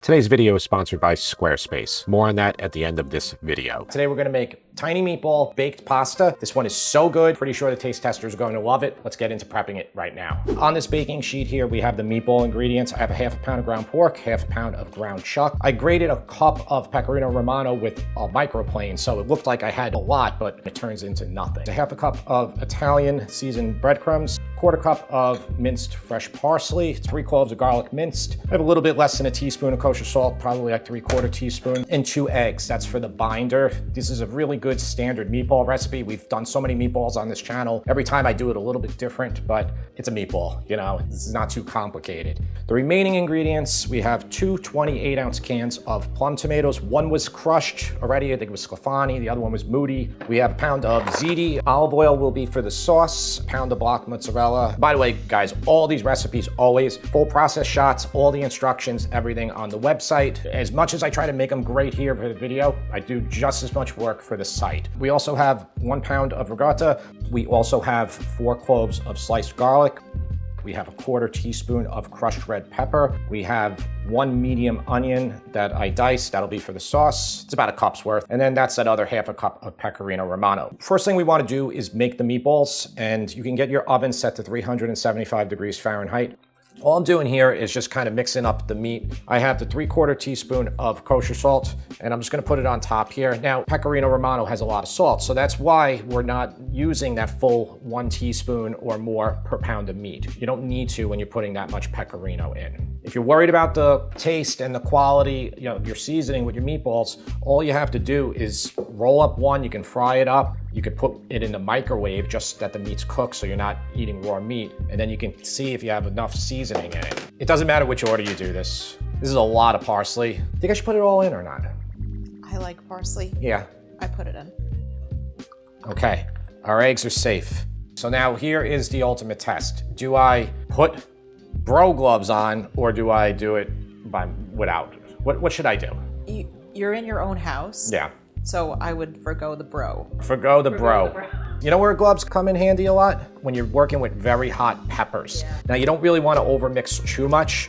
Today's video is sponsored by Squarespace. More on that at the end of this video. Today we're gonna make tiny meatball baked pasta. This one is so good. Pretty sure the taste testers are going to love it. Let's get into prepping it right now. On this baking sheet here, we have the meatball ingredients. I have a half a pound of ground pork, half a pound of ground chuck. I grated a cup of Pecorino Romano with a microplane, so it looked like I had a lot, but it turns into nothing. A half a cup of Italian seasoned breadcrumbs, quarter cup of minced fresh parsley, 3 cloves of garlic minced. I have a little bit less than a teaspoon of kosher salt, probably like 3/4 teaspoon, and 2 eggs. That's for the binder. This is a really good standard meatball recipe. We've done so many meatballs on this channel. Every time I do it a little bit different, but it's a meatball, you know, this is not too complicated. The remaining ingredients, we have 2 28-ounce cans of plum tomatoes. One was crushed already, I think it was Sclafani, the other one was Moody. We have a pound of Ziti. Olive oil will be for the sauce, a pound of block mozzarella. By the way, guys, all these recipes, always full process shots, all the instructions, everything on the website. As much as I try to make them great here for the video, I do just as much work for the site. We also have 1 pound of ricotta. We also have 4 cloves of sliced garlic. We have a 1/4 teaspoon of crushed red pepper. We have 1 medium onion that I diced. That'll be for the sauce. It's about a cup's worth. And then that's that other half a cup of Pecorino Romano. First thing we want to do is make the meatballs, and you can get your oven set to 375 degrees Fahrenheit. All I'm doing here is just kind of mixing up the meat. I have the 3/4 teaspoon of kosher salt, and I'm just gonna put it on top here. Now, Pecorino Romano has a lot of salt, so that's why we're not using that full 1 teaspoon or more per pound of meat. You don't need to when you're putting that much pecorino in. If you're worried about the taste and the quality, you know, your seasoning with your meatballs, all you have to do is roll up one, you can fry it up, you could put it in the microwave just that the meat's cooked so you're not eating raw meat, and then you can see if you have enough seasoning in it. It doesn't matter which order you do this. This is a lot of parsley. Think I should put it all in or not? I like parsley. Yeah. I put it in. Okay, our eggs are safe. So now here is the ultimate test. Do I put bro gloves on or do I do it without? What should I do? You're in your own house. Yeah. So I would forgo the bro. Forgo the bro. You know where gloves come in handy a lot? When you're working with very hot peppers. Yeah. Now you don't really want to overmix too much.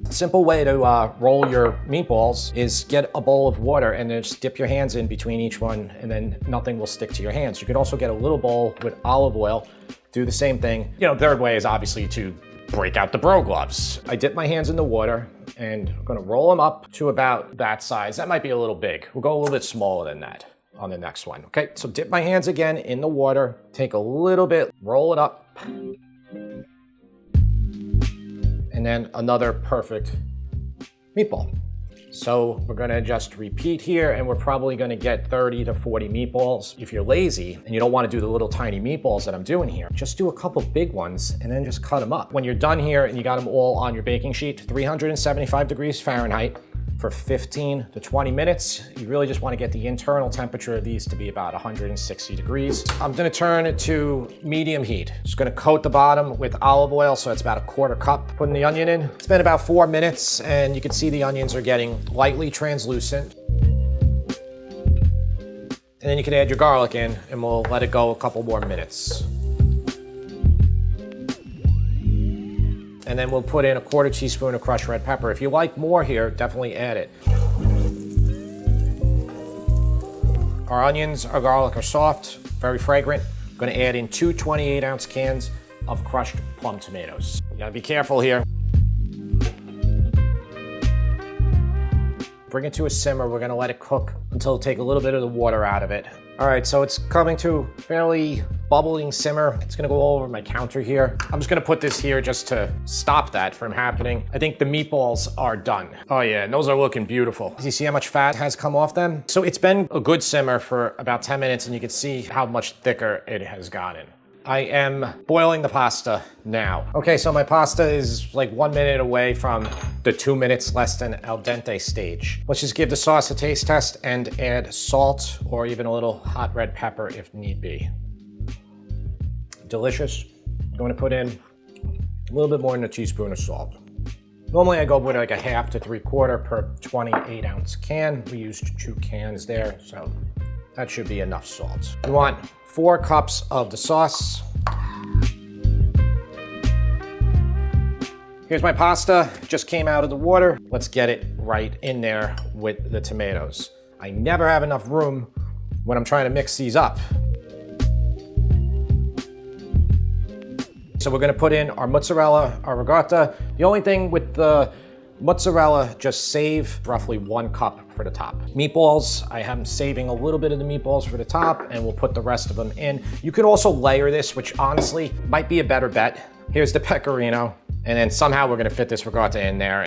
Simple way to roll your meatballs is get a bowl of water and then just dip your hands in between each one, and then nothing will stick to your hands. You could also get a little bowl with olive oil, do the same thing. You know, third way is obviously to break out the bro gloves. I dip my hands in the water and I'm gonna roll them up to about that size. That might be a little big. We'll go a little bit smaller than that on the next one. Okay, so dip my hands again in the water, take a little bit, roll it up, and then another perfect meatball. So we're gonna just repeat here, and we're probably gonna get 30 to 40 meatballs. If you're lazy and you don't wanna do the little tiny meatballs that I'm doing here, just do a couple big ones and then just cut them up. When you're done here and you got them all on your baking sheet, 375 degrees Fahrenheit for 15 to 20 minutes. You really just wanna get the internal temperature of these to be about 160 degrees. I'm gonna turn it to medium heat. Just gonna coat the bottom with olive oil, so it's about a 1/4 cup. Putting the onion in. It's been about 4 minutes, and you can see the onions are getting lightly translucent. And then you can add your garlic in, and we'll let it go a couple more minutes. And then we'll put in a 1/4 teaspoon of crushed red pepper. If you like more here, definitely add it. Our onions, our garlic are soft, very fragrant. I'm gonna add in 2 28-ounce cans of crushed plum tomatoes. You gotta be careful here. Bring it to a simmer. We're gonna let it cook until it take a little bit of the water out of it. All right, so it's coming to fairly bubbling simmer. It's gonna go all over my counter here. I'm just gonna put this here just to stop that from happening. I think the meatballs are done. Oh yeah, and those are looking beautiful. You see how much fat has come off them? So it's been a good simmer for about 10 minutes, and you can see how much thicker it has gotten. I am boiling the pasta now. Okay, so my pasta is like 1 minute away from the 2 minutes less than al dente stage. Let's just give the sauce a taste test and add salt or even a little hot red pepper if need be. Delicious. I'm going to put in a little bit more than a teaspoon of salt. Normally I go with like a 1/2 to 3/4 per 28-ounce can. We used 2 cans there, so that should be enough salt. You want 4 cups of the sauce. Here's my pasta, just came out of the water. Let's get it right in there with the tomatoes. I never have enough room when I'm trying to mix these up. So we're gonna put in our mozzarella, our ricotta. The only thing with the mozzarella, just save roughly 1 cup for the top. Meatballs, I am saving a little bit of the meatballs for the top, and we'll put the rest of them in. You could also layer this, which honestly might be a better bet. Here's the pecorino, and then somehow we're gonna fit this ricotta in there.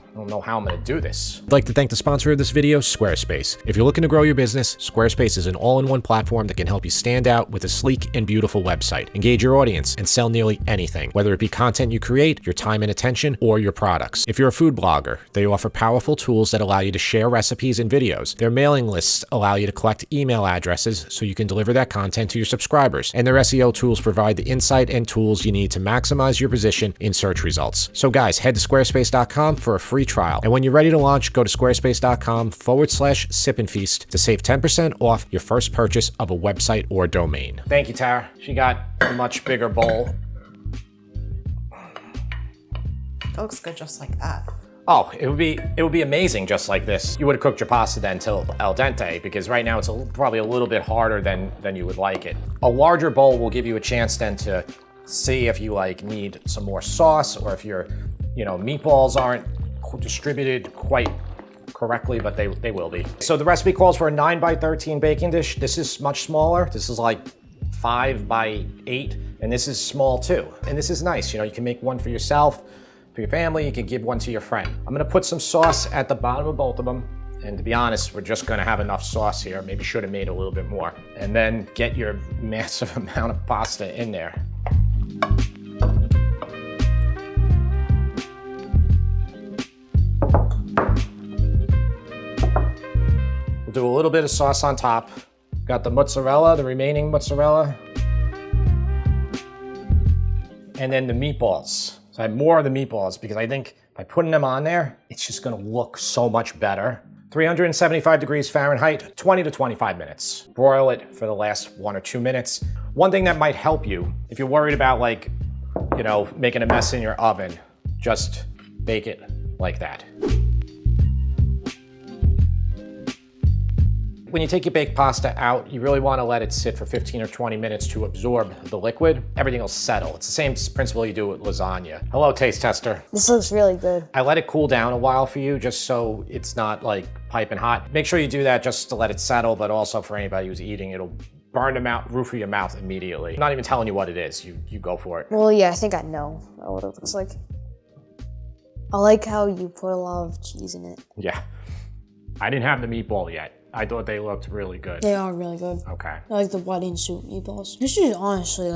I don't know how I'm gonna do this. I'd like to thank the sponsor of this video, Squarespace. If you're looking to grow your business, Squarespace is an all-in-one platform that can help you stand out with a sleek and beautiful website, engage your audience, and sell nearly anything, whether it be content you create, your time and attention, or your products. If you're a food blogger, they offer powerful tools that allow you to share recipes and videos. Their mailing lists allow you to collect email addresses so you can deliver that content to your subscribers. And their SEO tools provide the insight and tools you need to maximize your position in search results. So guys, head to squarespace.com for a free trial. And when you're ready to launch, go to squarespace.com/sip-and-feast to save 10% off your first purchase of a website or domain. Thank you, Tara. She got a much bigger bowl. It looks good just like that. Oh, it would be amazing just like this. You would have cooked your pasta then till al dente, because right now it's probably a little bit harder than you would like it. A larger bowl will give you a chance then to see if you need some more sauce, or if your meatballs aren't distributed quite correctly, but they will be. So the recipe calls for a 9x13 baking dish. This is much smaller. This is like 5x8, and this is small too. And this is nice. You can make one for yourself, for your family. You can give one to your friend. I'm gonna put some sauce at the bottom of both of them. And to be honest, we're just gonna have enough sauce here. Maybe should have made a little bit more. And then get your massive amount of pasta in there. We'll do a little bit of sauce on top. Got the mozzarella, the remaining mozzarella. And then the meatballs. So I have more of the meatballs because I think by putting them on there, it's just gonna look so much better. 375 degrees Fahrenheit, 20 to 25 minutes. Broil it for the last 1 or 2 minutes. One thing that might help you, if you're worried about making a mess in your oven, just bake it like that. When you take your baked pasta out, you really want to let it sit for 15 or 20 minutes to absorb the liquid. Everything will settle. It's the same principle you do with lasagna. Hello, taste tester. This looks really good. I let it cool down a while for you just so it's not piping hot. Make sure you do that just to let it settle, but also for anybody who's eating, it'll burn the roof of your mouth immediately. I'm not even telling you what it is. You go for it. Well, yeah, I think I know what it looks like. I like how you put a lot of cheese in it. Yeah. I didn't have the meatball yet. I thought they looked really good. They are really good. Okay. I like the wedding soup meatballs. This is honestly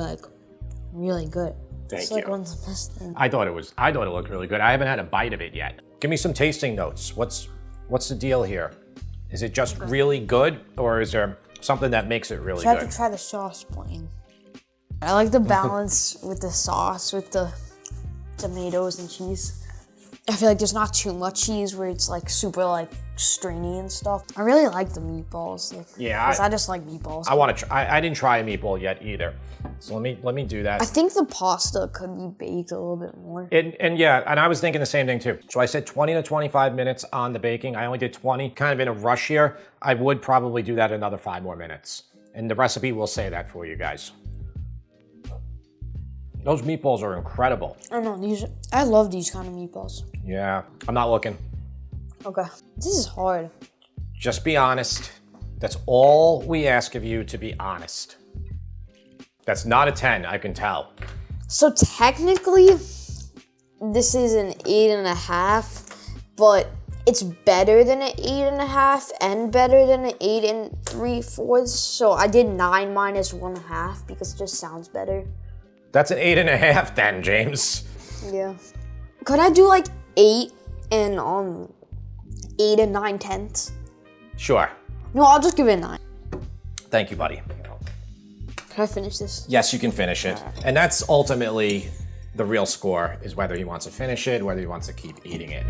really good. Thank it's you. One of the best things. I thought it looked really good. I haven't had a bite of it yet. Give me some tasting notes. What's the deal here? Is it just really good, or is there something that makes it really good? I have to try the sauce plain. I like the balance with the sauce, with the tomatoes and cheese. I feel like there's not too much cheese where it's super stringy and stuff. I really like the meatballs. Yeah, I just like meatballs. I want to try. I didn't try a meatball yet either. So let me do that. I think the pasta could be baked a little bit more. And yeah, and I was thinking the same thing too. So I said 20 to 25 minutes on the baking. I only did 20, kind of in a rush here. I would probably do that another 5 more minutes. And the recipe will say that for you guys. Those meatballs are incredible. I know, I love these kind of meatballs. Yeah, I'm not looking. Okay, this is hard. Just be honest. That's all we ask of you, to be honest. That's not a 10, I can tell. So technically, this is an 8.5, but it's better than an 8.5 and better than an 8 3/4. So I did 9 minus 1/2 because it just sounds better. That's an 8.5 then, James. Yeah. Could I do 8 and 8 and 9/10? Sure. No, I'll just give it a 9. Thank you, buddy. Can I finish this? Yes, you can finish it. And that's ultimately the real score, is whether he wants to finish it, whether he wants to keep eating it.